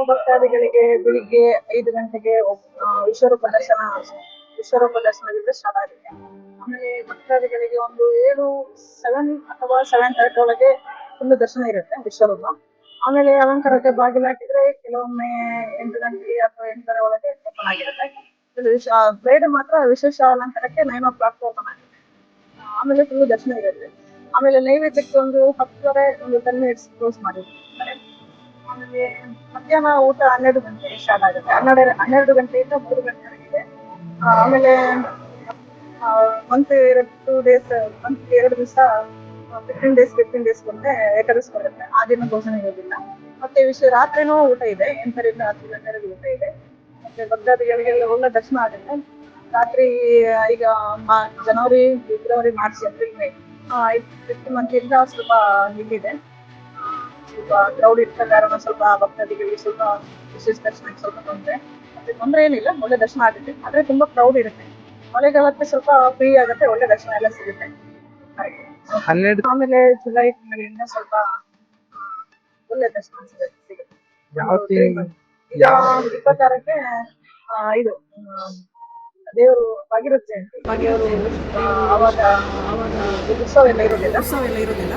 ಭಕ್ತಾದಿಗಳಿಗೆ ಬೆಳಿಗ್ಗೆ 5 ಗಂಟೆಗೆ ವಿಶ್ವರೂಪ ದರ್ಶನದಿಂದ ಸ್ಟಾರ್ಟ್ ಆಗುತ್ತೆ. ಆಮೇಲೆ ಭಕ್ತಾದಿಗಳಿಗೆ ಒಂದು 7 ಅಥವಾ 7:30 ಒಳಗೆ ಫುಲ್ ದರ್ಶನ ಇರುತ್ತೆ ವಿಶ್ವರೂಪ. ಆಮೇಲೆ ಅಲಂಕಾರಕ್ಕೆ ಬಾಗಿಲು ಹಾಕಿದ್ರೆ ಕೆಲವೊಮ್ಮೆ 8 ಗಂಟೆ ಅಥವಾ 8:30 ಒಳಗೆ ಓಪನ್ ಆಗಿರುತ್ತೆ. ಬೇಡ ಮಾತ್ರ ವಿಶೇಷ ಅಲಂಕಾರಕ್ಕೆ 9 o'clock ಓಪನ್ ಆಗುತ್ತೆ. ಆಮೇಲೆ ಫುಲ್ ದರ್ಶನ ಇರುತ್ತೆ. ಆಮೇಲೆ ನೈವೇದ್ಯಕ್ಕೆ ಒಂದು 10 ಒಂದು 10 minutes ಕ್ಲೋಸ್ ಮಾಡಿರ್ತಾರೆ. ಆಮೇಲೆ ಮಧ್ಯಾಹ್ನ ಊಟ 12 ಗಂಟೆಗೆ ಸ್ಟಾರ್ಟ್ ಆಗುತ್ತೆ. 12 ಗಂಟೆಯಿಂದ 3 ಗಂಟೆವರೆಗೆ. ಆಮೇಲೆ ಮಂತ್ 2 ಡೇಸ್, ಮಂತ್ 2 ದಿವಸ 15 ಡೇಸ್ ಬಂದ್ರೆ ಏಕಾದಶಿ ಬರುತ್ತೆ. ಆ ದಿನ ಭೋಜನ ಇರೋದಿಲ್ಲ. ಮತ್ತೆ ರಾತ್ರಿನೂ ಊಟ ಇದೆ. 8 ರಿಂದ 10 ಗಂಟೆವರೆಗೆ ಊಟ ಇದೆ. ಮತ್ತೆ ಭಕ್ತಾದಿಗಳಿಗೆಲ್ಲ ಒಳ್ಳೆ ದರ್ಶನ ಆಗುತ್ತೆ. ರಾತ್ರಿ ಈಗ ಜನವರಿ, ಫೆಬ್ರವರಿ, ಮಾರ್ಚ್, ಏಪ್ರಿಲ್, ಮೇ 5 ಮಂತ್ ಇಂದ ಸ್ವಲ್ಪ ಇದಿದೆ. ಸ್ವಲ್ಪ ಕ್ರೌಡ್ ಇರ್ತ ಕಾರಣ ಸ್ವಲ್ಪ ಭಕ್ತಾದಿಗಳಿಗೆ ಸ್ವಲ್ಪ ವಿಶೇಷ ದರ್ಶನಕ್ಕೆ ಸ್ವಲ್ಪ ತೊಂದ್ರೆ ಏನಿಲ್ಲ, ಒಳ್ಳೆ ದರ್ಶನ ಆಗುತ್ತೆ. ಆದ್ರೆ ತುಂಬಾ ಕ್ರೌಡ್ ಇರುತ್ತೆ. ಮಳೆಗಾಲಕ್ಕೆ ಸ್ವಲ್ಪ ಫ್ರೀ ಆಗುತ್ತೆ, ಒಳ್ಳೆ ದರ್ಶನ ಎಲ್ಲ ಸಿಗುತ್ತೆ ಹಾಗೆ. 12 ಆಮೇಲೆ ಜುಲೈ ತಿಂಗಳಿಂದ ಸ್ವಲ್ಪ ಒಳ್ಳೆ ದರ್ಶನ ಸಿಗುತ್ತೆ. ಯಾವ ತಿಂಗಳು? ಈಗ 26ಕ್ಕೆ ಇದು ದೇವರು ಭಾಗೀರಥಿ ಜಯಂತಿ. ಅವಾಗ ಉತ್ಸವ ಎಲ್ಲ ಇರೋದಿಲ್ಲ.